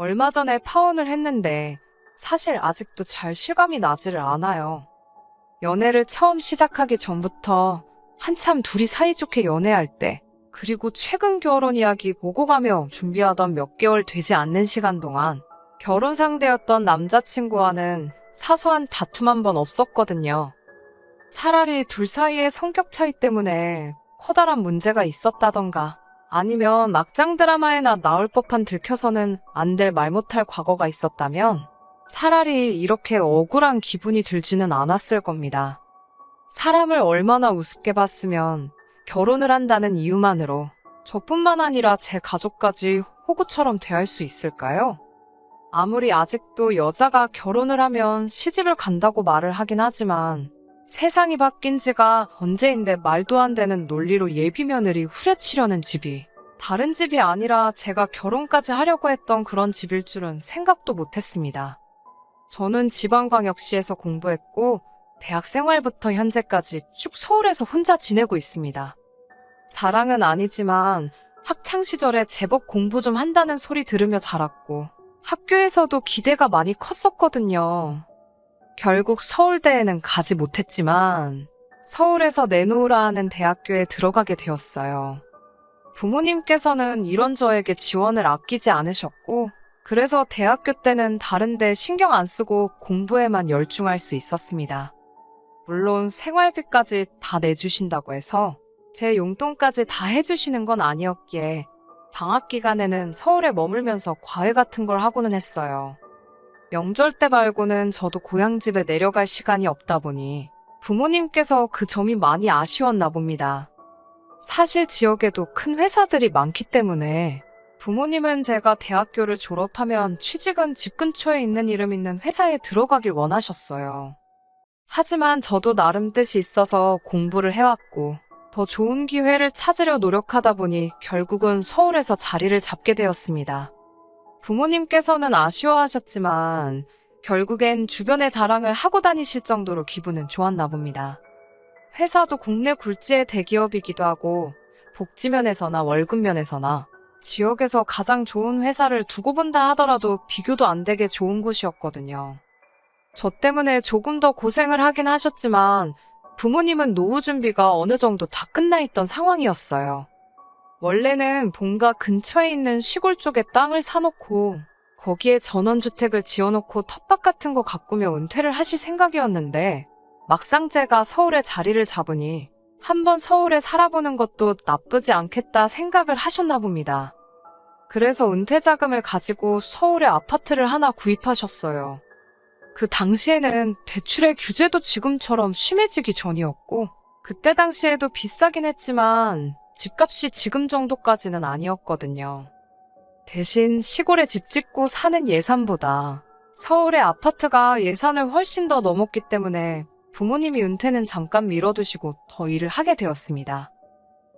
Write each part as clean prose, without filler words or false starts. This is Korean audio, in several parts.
얼마 전에 파혼을 했는데 사실 아직도 잘 실감이 나지를 않아요. 연애를 처음 시작하기 전부터 한참 둘이 사이좋게 연애할 때, 그리고 최근 결혼 이야기 보고 가며 준비하던 몇 개월 되지 않는 시간 동안 결혼 상대였던 남자친구와는 사소한 다툼 한 번 없었거든요. 차라리 둘 사이의 성격 차이 때문에 커다란 문제가 있었다던가 아니면 막장 드라마에나 나올 법한 들켜서는 안 될 말 못할 과거가 있었다면 차라리 이렇게 억울한 기분이 들지는 않았을 겁니다. 사람을 얼마나 우습게 봤으면 결혼을 한다는 이유만으로 저뿐만 아니라 제 가족까지 호구처럼 대할 수 있을까요? 아무리 아직도 여자가 결혼을 하면 시집을 간다고 말을 하긴 하지만 세상이 바뀐 지가 언제인데 말도 안 되는 논리로 예비 며느리 후려치려는 집이 다른 집이 아니라 제가 결혼까지 하려고 했던 그런 집일 줄은 생각도 못했습니다. 저는 지방광역시에서 공부했고 대학 생활부터 현재까지 쭉 서울에서 혼자 지내고 있습니다. 자랑은 아니지만 학창시절에 제법 공부 좀 한다는 소리 들으며 자랐고 학교에서도 기대가 많이 컸었거든요. 결국 서울대에는 가지 못했지만 서울에서 내놓으라 하는 대학교에 들어가게 되었어요. 부모님께서는 이런 저에게 지원을 아끼지 않으셨고 그래서 대학교 때는 다른 데 신경 안 쓰고 공부에만 열중할 수 있었습니다. 물론 생활비까지 다 내주신다고 해서 제 용돈까지 다 해주시는 건 아니었기에 방학 기간에는 서울에 머물면서 과외 같은 걸 하고는 했어요. 명절 때 말고는 저도 고향집에 내려갈 시간이 없다 보니 부모님께서 그 점이 많이 아쉬웠나 봅니다. 사실 지역에도 큰 회사들이 많기 때문에 부모님은 제가 대학교를 졸업하면 취직은 집 근처에 있는 이름 있는 회사에 들어가길 원하셨어요. 하지만 저도 나름 뜻이 있어서 공부를 해왔고 더 좋은 기회를 찾으려 노력하다 보니 결국은 서울에서 자리를 잡게 되었습니다. 부모님께서는 아쉬워하셨지만 결국엔 주변에 자랑을 하고 다니실 정도로 기분은 좋았나 봅니다. 회사도 국내 굴지의 대기업이기도 하고 복지면에서나 월급면에서나 지역에서 가장 좋은 회사를 두고 본다 하더라도 비교도 안 되게 좋은 곳이었거든요. 저 때문에 조금 더 고생을 하긴 하셨지만 부모님은 노후 준비가 어느 정도 다 끝나 있던 상황이었어요. 원래는 본가 근처에 있는 시골 쪽에 땅을 사놓고 거기에 전원주택을 지어놓고 텃밭 같은 거 가꾸며 은퇴를 하실 생각이었는데 막상 제가 서울에 자리를 잡으니 한번 서울에 살아보는 것도 나쁘지 않겠다 생각을 하셨나 봅니다. 그래서 은퇴 자금을 가지고 서울에 아파트를 하나 구입하셨어요. 그 당시에는 대출의 규제도 지금처럼 심해지기 전이었고 그때 당시에도 비싸긴 했지만 집값이 지금 정도까지는 아니었거든요. 대신 시골에 집 짓고 사는 예산보다 서울의 아파트가 예산을 훨씬 더 넘었기 때문에 부모님이 은퇴는 잠깐 미뤄두시고 더 일을 하게 되었습니다.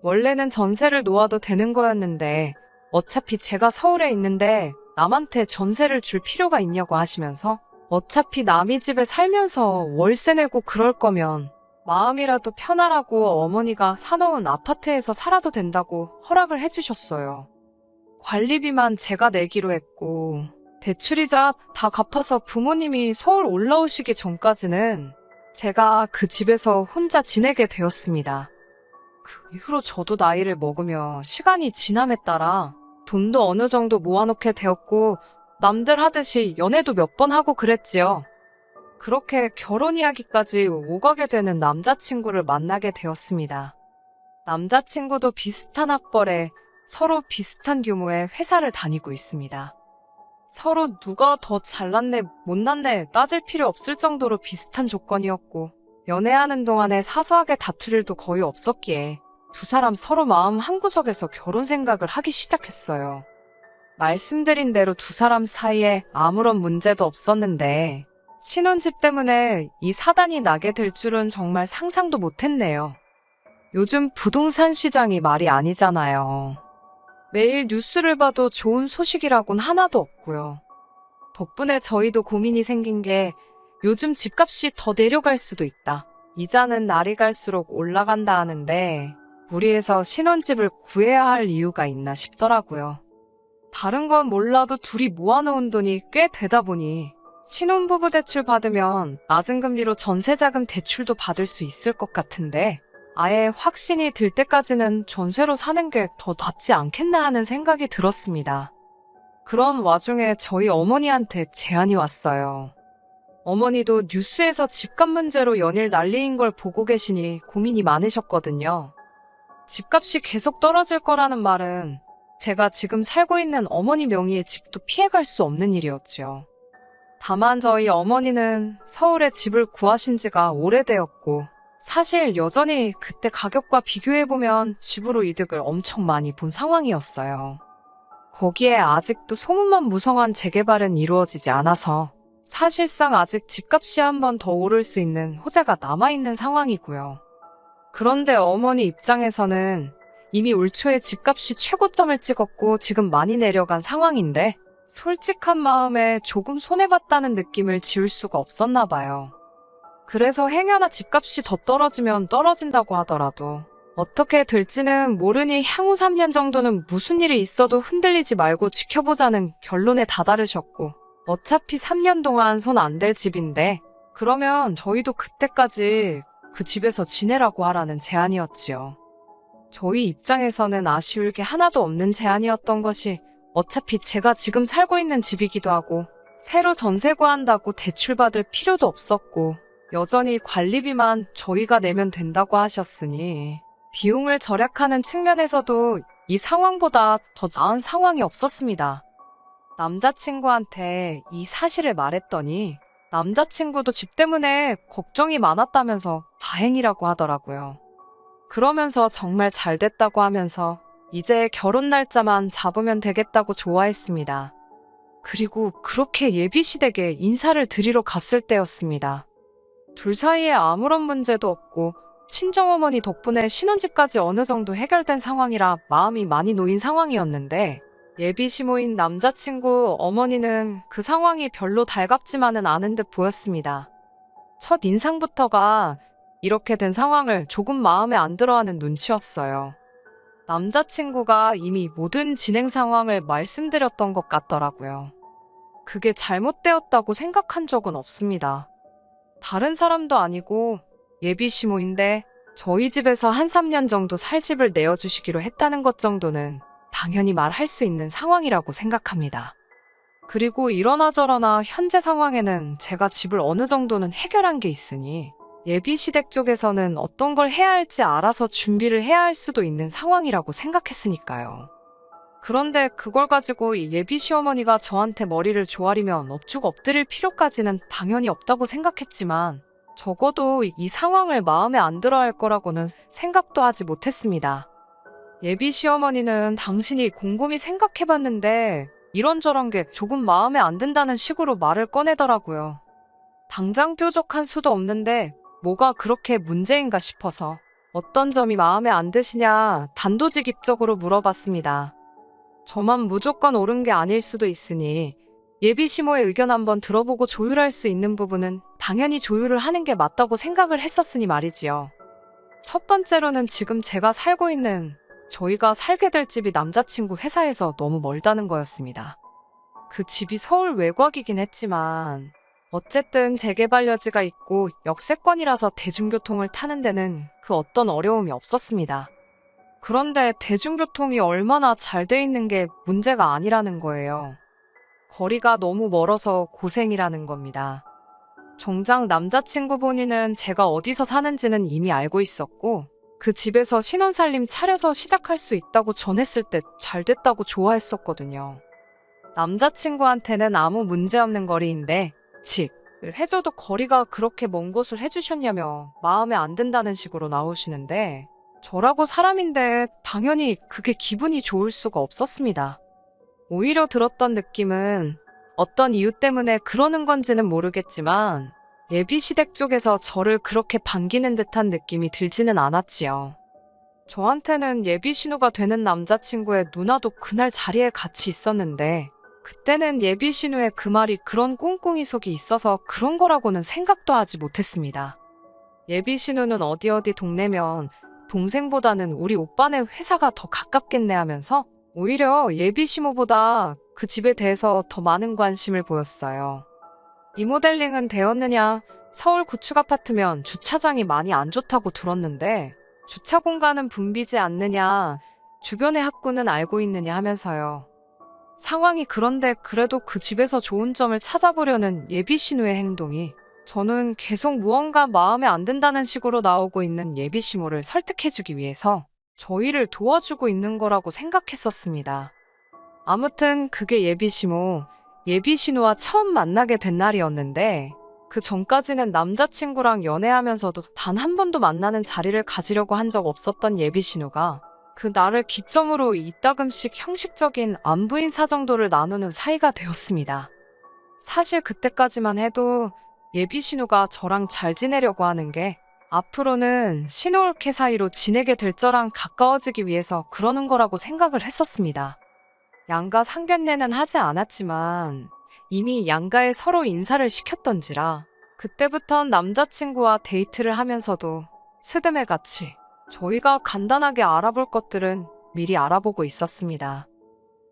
원래는 전세를 놓아도 되는 거였는데 어차피 제가 서울에 있는데 남한테 전세를 줄 필요가 있냐고 하시면서 어차피 남의 집에 살면서 월세 내고 그럴 거면 마음이라도 편하라고 어머니가 사놓은 아파트에서 살아도 된다고 허락을 해주셨어요. 관리비만 제가 내기로 했고 대출이자 다 갚아서 부모님이 서울 올라오시기 전까지는 제가 그 집에서 혼자 지내게 되었습니다. 그 이후로 저도 나이를 먹으며 시간이 지남에 따라 돈도 어느 정도 모아놓게 되었고 남들 하듯이 연애도 몇 번 하고 그랬지요. 그렇게 결혼 이야기까지 오가게 되는 남자친구를 만나게 되었습니다. 남자친구도 비슷한 학벌에 서로 비슷한 규모의 회사를 다니고 있습니다. 서로 누가 더 잘났네, 못났네 따질 필요 없을 정도로 비슷한 조건이었고 연애하는 동안에 사소하게 다툴 일도 거의 없었기에 두 사람 서로 마음 한구석에서 결혼 생각을 하기 시작했어요. 말씀드린 대로 두 사람 사이에 아무런 문제도 없었는데 신혼집 때문에 이 사단이 나게 될 줄은 정말 상상도 못했네요. 요즘 부동산 시장이 말이 아니잖아요. 매일 뉴스를 봐도 좋은 소식이라곤 하나도 없고요. 덕분에 저희도 고민이 생긴 게 요즘 집값이 더 내려갈 수도 있다. 이자는 날이 갈수록 올라간다 하는데 무리해서 신혼집을 구해야 할 이유가 있나 싶더라고요. 다른 건 몰라도 둘이 모아놓은 돈이 꽤 되다 보니 신혼부부 대출 받으면 낮은 금리로 전세자금 대출도 받을 수 있을 것 같은데 아예 확신이 들 때까지는 전세로 사는 게 더 낫지 않겠나 하는 생각이 들었습니다. 그런 와중에 저희 어머니한테 제안이 왔어요. 어머니도 뉴스에서 집값 문제로 연일 난리인 걸 보고 계시니 고민이 많으셨거든요. 집값이 계속 떨어질 거라는 말은 제가 지금 살고 있는 어머니 명의의 집도 피해갈 수 없는 일이었죠. 다만 저희 어머니는 서울에 집을 구하신 지가 오래되었고 사실 여전히 그때 가격과 비교해보면 집으로 이득을 엄청 많이 본 상황이었어요. 거기에 아직도 소문만 무성한 재개발은 이루어지지 않아서 사실상 아직 집값이 한 번 더 오를 수 있는 호재가 남아있는 상황이고요. 그런데 어머니 입장에서는 이미 올 초에 집값이 최고점을 찍었고 지금 많이 내려간 상황인데 솔직한 마음에 조금 손해봤다는 느낌을 지울 수가 없었나 봐요. 그래서 행여나 집값이 더 떨어지면 떨어진다고 하더라도 어떻게 될지는 모르니 향후 3년 정도는 무슨 일이 있어도 흔들리지 말고 지켜보자는 결론에 다다르셨고 어차피 3년 동안 손 안 댈 집인데 그러면 저희도 그때까지 그 집에서 지내라고 하라는 제안이었지요. 저희 입장에서는 아쉬울 게 하나도 없는 제안이었던 것이 어차피 제가 지금 살고 있는 집이기도 하고 새로 전세 구한다고 대출받을 필요도 없었고 여전히 관리비만 저희가 내면 된다고 하셨으니 비용을 절약하는 측면에서도 이 상황보다 더 나은 상황이 없었습니다. 남자친구한테 이 사실을 말했더니 남자친구도 집 때문에 걱정이 많았다면서 다행이라고 하더라고요. 그러면서 정말 잘 됐다고 하면서 이제 결혼 날짜만 잡으면 되겠다고 좋아했습니다. 그리고 그렇게 예비시댁에 인사를 드리러 갔을 때였습니다. 둘 사이에 아무런 문제도 없고 친정어머니 덕분에 신혼집까지 어느 정도 해결된 상황이라 마음이 많이 놓인 상황이었는데 예비시모인 남자친구 어머니는 그 상황이 별로 달갑지만은 않은 듯 보였습니다. 첫 인상부터가 이렇게 된 상황을 조금 마음에 안 들어하는 눈치였어요. 남자친구가 이미 모든 진행 상황을 말씀드렸던 것 같더라고요. 그게 잘못되었다고 생각한 적은 없습니다. 다른 사람도 아니고 예비시모인데 저희 집에서 한 3년 정도 살 집을 내어주시기로 했다는 것 정도는 당연히 말할 수 있는 상황이라고 생각합니다. 그리고 이러나 저러나 현재 상황에는 제가 집을 어느 정도는 해결한 게 있으니 예비시댁 쪽에서는 어떤 걸 해야 할지 알아서 준비를 해야 할 수도 있는 상황이라고 생각했으니까요. 그런데 그걸 가지고 예비시어머니가 저한테 머리를 조아리면 엎죽 엎드릴 필요까지는 당연히 없다고 생각했지만 적어도 이 상황을 마음에 안 들어 할 거라고는 생각도 하지 못했습니다. 예비시어머니는 당신이 곰곰이 생각해봤는데 이런저런 게 조금 마음에 안 든다는 식으로 말을 꺼내더라고요. 당장 뾰족한 수도 없는데 뭐가 그렇게 문제인가 싶어서 어떤 점이 마음에 안 드시냐 단도직입적으로 물어봤습니다. 저만 무조건 옳은 게 아닐 수도 있으니 예비시모의 의견 한번 들어보고 조율할 수 있는 부분은 당연히 조율을 하는 게 맞다고 생각을 했었으니 말이지요. 첫 번째로는 지금 제가 살고 있는 저희가 살게 될 집이 남자친구 회사에서 너무 멀다는 거였습니다. 그 집이 서울 외곽이긴 했지만 어쨌든 재개발 여지가 있고 역세권이라서 대중교통을 타는 데는 그 어떤 어려움이 없었습니다. 그런데 대중교통이 얼마나 잘 돼 있는 게 문제가 아니라는 거예요. 거리가 너무 멀어서 고생이라는 겁니다. 정작 남자친구 본인은 제가 어디서 사는지는 이미 알고 있었고 그 집에서 신혼살림 차려서 시작할 수 있다고 전했을 때 잘 됐다고 좋아했었거든요. 남자친구한테는 아무 문제 없는 거리인데 을 해줘도 거리가 그렇게 먼 곳을 해주셨냐며 마음에 안 든다는 식으로 나오시는데 저라고 사람인데 당연히 그게 기분이 좋을 수가 없었습니다. 오히려 들었던 느낌은 어떤 이유 때문에 그러는 건지는 모르겠지만 예비시댁 쪽에서 저를 그렇게 반기는 듯한 느낌이 들지는 않았지요. 저한테는 예비신우가 되는 남자친구의 누나도 그날 자리에 같이 있었는데 그때는 예비신우의 그 말이 그런 꿍꿍이 속이 있어서 그런 거라고는 생각도 하지 못했습니다. 예비신우는 어디 동네면 동생보다는 우리 오빠네 회사가 더 가깝겠네 하면서 오히려 예비 시모보다 그 집에 대해서 더 많은 관심을 보였어요. 리모델링은 되었느냐, 서울 구축 아파트면 주차장이 많이 안 좋다고 들었는데 주차 공간은 붐비지 않느냐, 주변의 학구는 알고 있느냐 하면서요. 상황이 그런데 그래도 그 집에서 좋은 점을 찾아보려는 예비 신우의 행동이 저는 계속 무언가 마음에 안 든다는 식으로 나오고 있는 예비 시모를 설득해주기 위해서 저희를 도와주고 있는 거라고 생각했었습니다. 아무튼 그게 예비 시모, 예비 신우와 처음 만나게 된 날이었는데 그 전까지는 남자친구랑 연애하면서도 단 한 번도 만나는 자리를 가지려고 한 적 없었던 예비 신우가 그 날을 기점으로 이따금씩 형식적인 안부 인사 정도를 나누는 사이가 되었습니다. 사실 그때까지만 해도 예비 신우가 저랑 잘 지내려고 하는 게 앞으로는 신우올케 사이로 지내게 될 저랑 가까워지기 위해서 그러는 거라고 생각을 했었습니다. 양가 상견례는 하지 않았지만 이미 양가에 서로 인사를 시켰던지라 그때부턴 남자친구와 데이트를 하면서도 스드메같이 저희가 간단하게 알아볼 것들은 미리 알아보고 있었습니다.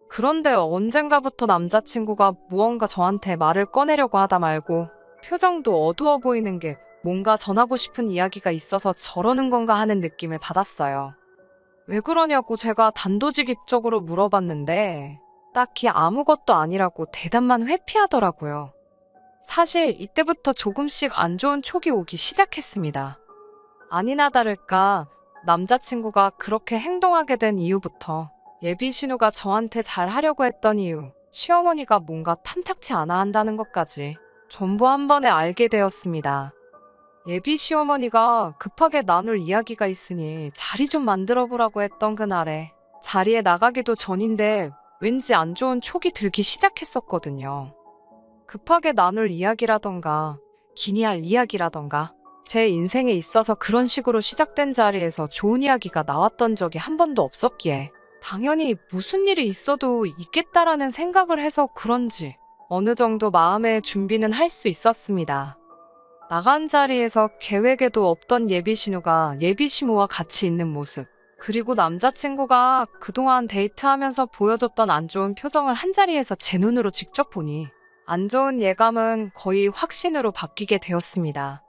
그런데 언젠가부터 남자친구가 무언가 저한테 말을 꺼내려고 하다 말고 표정도 어두워 보이는 게 뭔가 전하고 싶은 이야기가 있어서 저러는 건가 하는 느낌을 받았어요. 왜 그러냐고 제가 단도직입적으로 물어봤는데 딱히 아무것도 아니라고 대답만 회피하더라고요. 사실 이때부터 조금씩 안 좋은 촉이 오기 시작했습니다. 아니나 다를까 남자친구가 그렇게 행동하게 된 이후부터 예비 신우가 저한테 잘하려고 했던 이유, 시어머니가 뭔가 탐탁치 않아 한다는 것까지 전부 한 번에 알게 되었습니다. 예비 시어머니가 급하게 나눌 이야기가 있으니 자리 좀 만들어 보라고 했던 그날에 자리에 나가기도 전인데 왠지 안 좋은 촉이 들기 시작했었거든요. 급하게 나눌 이야기라던가 기니 할 이야기라던가 제 인생에 있어서 그런 식으로 시작된 자리에서 좋은 이야기가 나왔던 적이 한 번도 없었기에 당연히 무슨 일이 있어도 있겠다라는 생각을 해서 그런지 어느 정도 마음의 준비는 할 수 있었습니다. 나간 자리에서 계획에도 없던 예비 신우가 예비 시모와 같이 있는 모습, 그리고 남자친구가 그동안 데이트하면서 보여줬던 안 좋은 표정을 한자리에서 제 눈으로 직접 보니 안 좋은 예감은 거의 확신으로 바뀌게 되었습니다.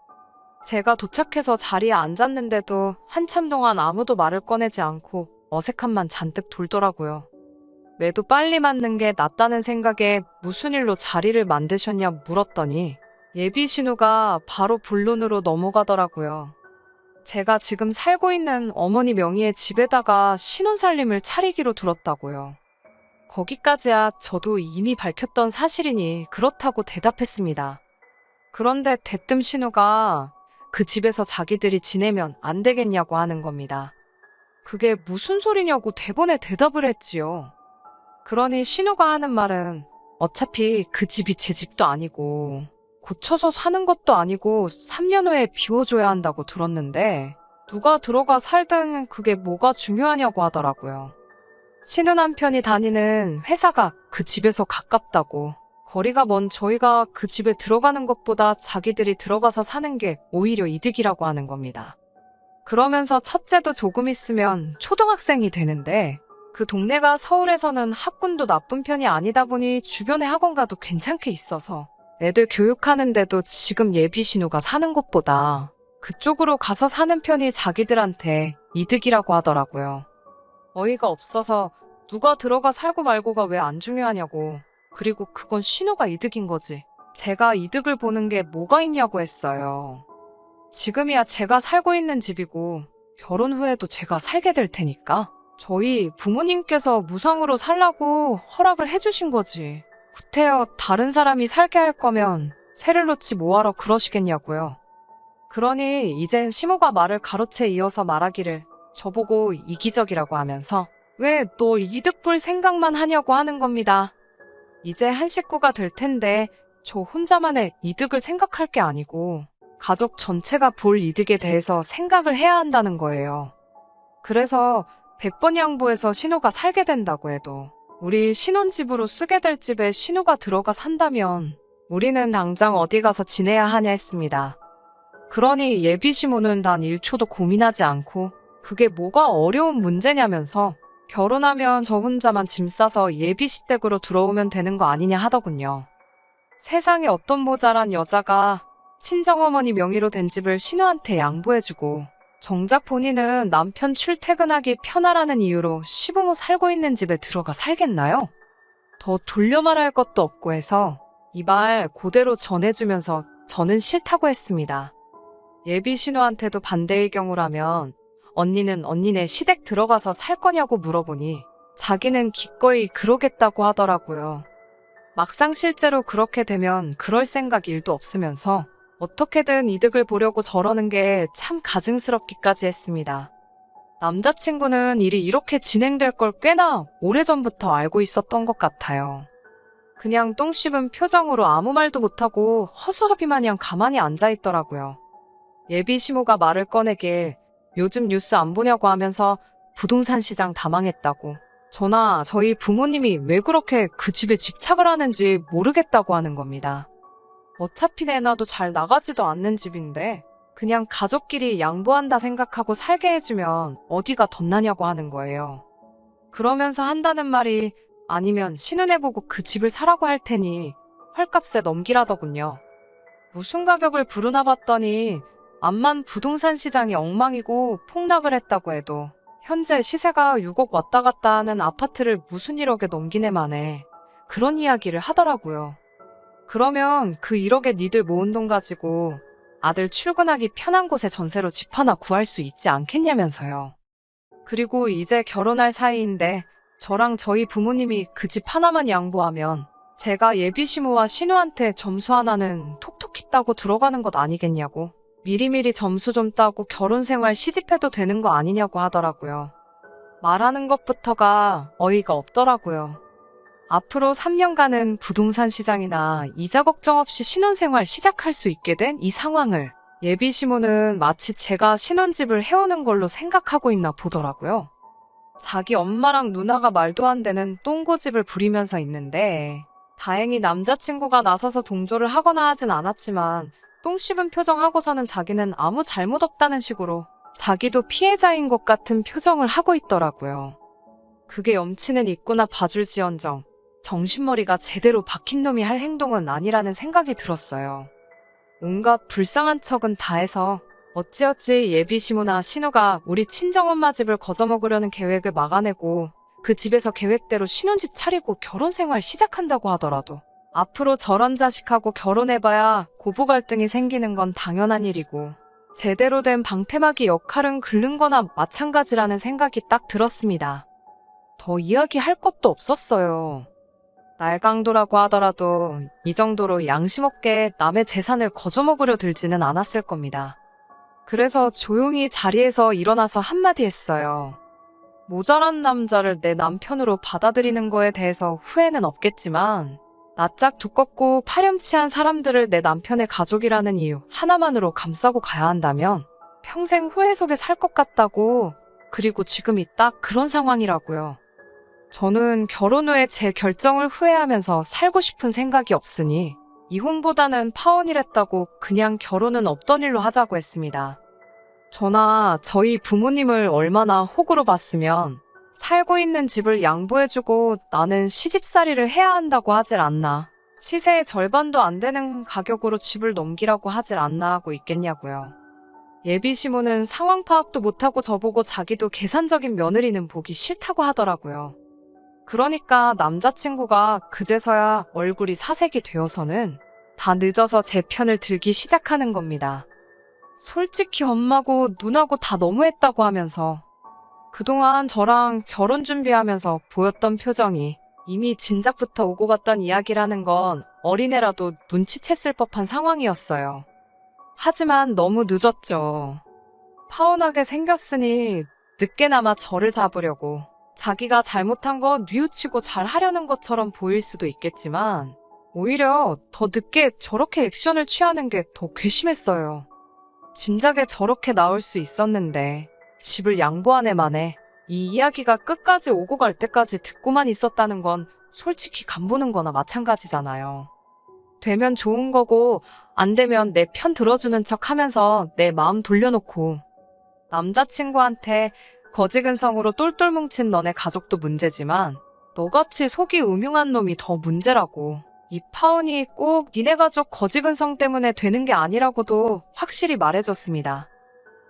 제가 도착해서 자리에 앉았는데도 한참 동안 아무도 말을 꺼내지 않고 어색함만 잔뜩 돌더라고요. 매도 빨리 맞는 게 낫다는 생각에 무슨 일로 자리를 만드셨냐 물었더니 예비 신우가 바로 본론으로 넘어가더라고요. 제가 지금 살고 있는 어머니 명의의 집에다가 신혼살림을 차리기로 들었다고요. 거기까지야 저도 이미 밝혔던 사실이니 그렇다고 대답했습니다. 그런데 대뜸 신우가 그 집에서 자기들이 지내면 안 되겠냐고 하는 겁니다. 그게 무슨 소리냐고 대본에 대답을 했지요. 그러니 신우가 하는 말은 어차피 그 집이 제 집도 아니고 고쳐서 사는 것도 아니고 3년 후에 비워줘야 한다고 들었는데 누가 들어가 살든 그게 뭐가 중요하냐고 하더라고요. 신우 남편이 다니는 회사가 그 집에서 가깝다고 거리가 먼 저희가 그 집에 들어가는 것보다 자기들이 들어가서 사는 게 오히려 이득이라고 하는 겁니다. 그러면서 첫째도 조금 있으면 초등학생이 되는데 그 동네가 서울에서는 학군도 나쁜 편이 아니다 보니 주변에 학원가도 괜찮게 있어서 애들 교육하는데도 지금 예비 신우가 사는 곳보다 그쪽으로 가서 사는 편이 자기들한테 이득이라고 하더라고요. 어이가 없어서 누가 들어가 살고 말고가 왜 안 중요하냐고. 그리고 그건 신우가 이득인 거지. 제가 이득을 보는 게 뭐가 있냐고 했어요. 지금이야 제가 살고 있는 집이고 결혼 후에도 제가 살게 될 테니까 저희 부모님께서 무상으로 살라고 허락을 해주신 거지. 구태여 다른 사람이 살게 할 거면 새를 놓지 뭐하러 그러시겠냐고요. 그러니 이젠 시모가 말을 가로채 이어서 말하기를 저보고 이기적이라고 하면서 왜 너 이득 볼 생각만 하냐고 하는 겁니다. 이제 한 식구가 될 텐데 저 혼자만의 이득을 생각할 게 아니고 가족 전체가 볼 이득에 대해서 생각을 해야 한다는 거예요. 그래서 100번 양보해서 신우가 살게 된다고 해도 우리 신혼집으로 쓰게 될 집에 신우가 들어가 산다면 우리는 당장 어디 가서 지내야 하냐 했습니다. 그러니 예비 시모는 단 1초도 고민하지 않고 그게 뭐가 어려운 문제냐면서 결혼하면 저 혼자만 짐 싸서 예비 시댁으로 들어오면 되는 거 아니냐 하더군요. 세상에 어떤 모자란 여자가 친정어머니 명의로 된 집을 신우한테 양보해주고 정작 본인은 남편 출퇴근하기 편하라는 이유로 시부모 살고 있는 집에 들어가 살겠나요? 더 돌려 말할 것도 없고 해서 이 말 그대로 전해주면서 저는 싫다고 했습니다. 예비 신우한테도 반대의 경우라면 언니는 언니네 시댁 들어가서 살 거냐고 물어보니 자기는 기꺼이 그러겠다고 하더라고요. 막상 실제로 그렇게 되면 그럴 생각 일도 없으면서 어떻게든 이득을 보려고 저러는 게 참 가증스럽기까지 했습니다. 남자친구는 일이 이렇게 진행될 걸 꽤나 오래전부터 알고 있었던 것 같아요. 그냥 똥 씹은 표정으로 아무 말도 못하고 허수아비 마냥 가만히 앉아있더라고요. 예비 시모가 말을 꺼내길 요즘 뉴스 안 보냐고 하면서 부동산 시장 다 망했다고, 저나 저희 부모님이 왜 그렇게 그 집에 집착을 하는지 모르겠다고 하는 겁니다. 어차피 내놔도 잘 나가지도 않는 집인데 그냥 가족끼리 양보한다 생각하고 살게 해주면 어디가 덧나냐고 하는 거예요. 그러면서 한다는 말이 아니면 신은혜 보고 그 집을 사라고 할 테니 헐값에 넘기라더군요. 무슨 가격을 부르나 봤더니 암만 부동산 시장이 엉망이고 폭락을 했다고 해도 현재 시세가 6억 왔다 갔다 하는 아파트를 무슨 1억에 넘기네 마네 그런 이야기를 하더라고요. 그러면 그 1억에 니들 모은 돈 가지고 아들 출근하기 편한 곳에 전세로 집 하나 구할 수 있지 않겠냐면서요. 그리고 이제 결혼할 사이인데 저랑 저희 부모님이 그 집 하나만 양보하면 제가 예비 시모와 신우한테 점수 하나는 톡톡히 따고 들어가는 것 아니겠냐고, 미리미리 점수 좀 따고 결혼 생활 시집해도 되는 거 아니냐고 하더라고요. 말하는 것부터가 어이가 없더라고요. 앞으로 3년간은 부동산 시장이나 이자 걱정 없이 신혼생활 시작할 수 있게 된 이 상황을 예비 시모는 마치 제가 신혼집을 해오는 걸로 생각하고 있나 보더라고요. 자기 엄마랑 누나가 말도 안 되는 똥고집을 부리면서 있는데 다행히 남자친구가 나서서 동조를 하거나 하진 않았지만 똥 씹은 표정하고서는 자기는 아무 잘못 없다는 식으로 자기도 피해자인 것 같은 표정을 하고 있더라고요. 그게 염치는 있구나 봐줄지언정 정신머리가 제대로 박힌 놈이 할 행동은 아니라는 생각이 들었어요. 온갖 불쌍한 척은 다 해서 어찌어찌 예비 시모나 신우가 우리 친정엄마 집을 거저먹으려는 계획을 막아내고 그 집에서 계획대로 신혼집 차리고 결혼생활 시작한다고 하더라도 앞으로 저런 자식하고 결혼해봐야 고부 갈등이 생기는 건 당연한 일이고 제대로 된 방패막이 역할은 긁는 거나 마찬가지라는 생각이 딱 들었습니다. 더 이야기할 것도 없었어요. 날강도라고 하더라도 이 정도로 양심 없게 남의 재산을 거저먹으려 들지는 않았을 겁니다. 그래서 조용히 자리에서 일어나서 한마디 했어요. 모자란 남자를 내 남편으로 받아들이는 거에 대해서 후회는 없겠지만 낯짝 두껍고 파렴치한 사람들을 내 남편의 가족이라는 이유 하나만으로 감싸고 가야 한다면 평생 후회 속에 살 것 같다고, 그리고 지금이 딱 그런 상황이라고요. 저는 결혼 후에 제 결정을 후회하면서 살고 싶은 생각이 없으니 이혼보다는 파혼이랬다고 그냥 결혼은 없던 일로 하자고 했습니다. 저나 저희 부모님을 얼마나 호구로 봤으면 살고 있는 집을 양보해주고 나는 시집살이를 해야 한다고 하질 않나, 시세의 절반도 안 되는 가격으로 집을 넘기라고 하질 않나 하고 있겠냐고요. 예비 시모는 상황 파악도 못하고 저보고 자기도 계산적인 며느리는 보기 싫다고 하더라고요. 그러니까 남자친구가 그제서야 얼굴이 사색이 되어서는 다 늦어서 제 편을 들기 시작하는 겁니다. 솔직히 엄마고 누나고 다 너무했다고 하면서 그동안 저랑 결혼 준비하면서 보였던 표정이 이미 진작부터 오고 갔던 이야기라는 건 어린애라도 눈치챘을 법한 상황이었어요. 하지만 너무 늦었죠. 파혼하게 생겼으니 늦게나마 저를 잡으려고 자기가 잘못한 거 뉘우치고 잘 하려는 것처럼 보일 수도 있겠지만 오히려 더 늦게 저렇게 액션을 취하는 게 더 괘씸했어요. 진작에 저렇게 나올 수 있었는데 집을 양보한 애 만에 이 이야기가 끝까지 오고 갈 때까지 듣고만 있었다는 건 솔직히 간보는 거나 마찬가지잖아요. 되면 좋은 거고 안 되면 내 편 들어주는 척 하면서 내 마음 돌려놓고 남자친구한테 거지근성으로 똘똘 뭉친 너네 가족도 문제지만 너같이 속이 음흉한 놈이 더 문제라고. 이 파혼이 꼭 니네 가족 거지근성 때문에 되는 게 아니라고도 확실히 말해줬습니다.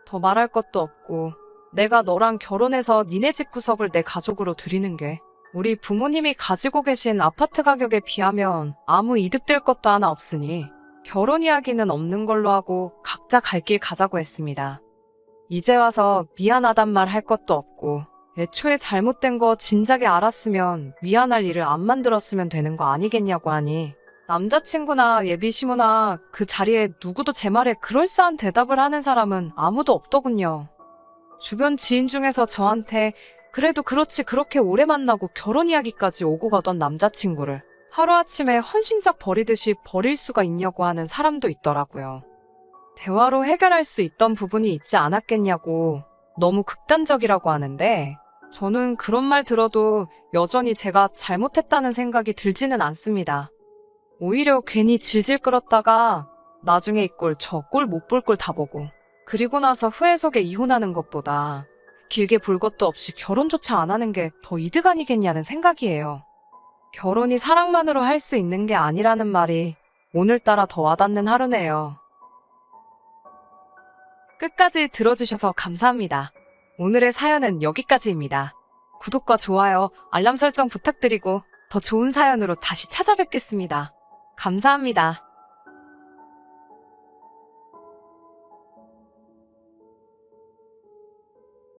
더 말할 것도 없고 내가 너랑 결혼해서 니네 집 구석을 내 가족으로 들이는 게 우리 부모님이 가지고 계신 아파트 가격에 비하면 아무 이득될 것도 하나 없으니 결혼 이야기는 없는 걸로 하고 각자 갈 길 가자고 했습니다. 이제 와서 미안하단 말 할 것도 없고 애초에 잘못된 거 진작에 알았으면 미안할 일을 안 만들었으면 되는 거 아니겠냐고 하니 남자친구나 예비 시모나 그 자리에 누구도 제 말에 그럴싸한 대답을 하는 사람은 아무도 없더군요. 주변 지인 중에서 저한테 그래도 그렇지 그렇게 오래 만나고 결혼 이야기까지 오고 가던 남자친구를 하루아침에 헌신작 버리듯이 버릴 수가 있냐고 하는 사람도 있더라고요. 대화로 해결할 수 있던 부분이 있지 않았겠냐고 너무 극단적이라고 하는데 저는 그런 말 들어도 여전히 제가 잘못했다는 생각이 들지는 않습니다. 오히려 괜히 질질 끌었다가 나중에 이 꼴 저 꼴 못 볼 꼴 다 보고 그리고 나서 후회 속에 이혼하는 것보다 길게 볼 것도 없이 결혼조차 안 하는 게 더 이득 아니겠냐는 생각이에요. 결혼이 사랑만으로 할 수 있는 게 아니라는 말이 오늘따라 더 와닿는 하루네요. 끝까지 들어주셔서 감사합니다. 오늘의 사연은 여기까지입니다. 구독과 좋아요, 알람 설정 부탁드리고 더 좋은 사연으로 다시 찾아뵙겠습니다. 감사합니다.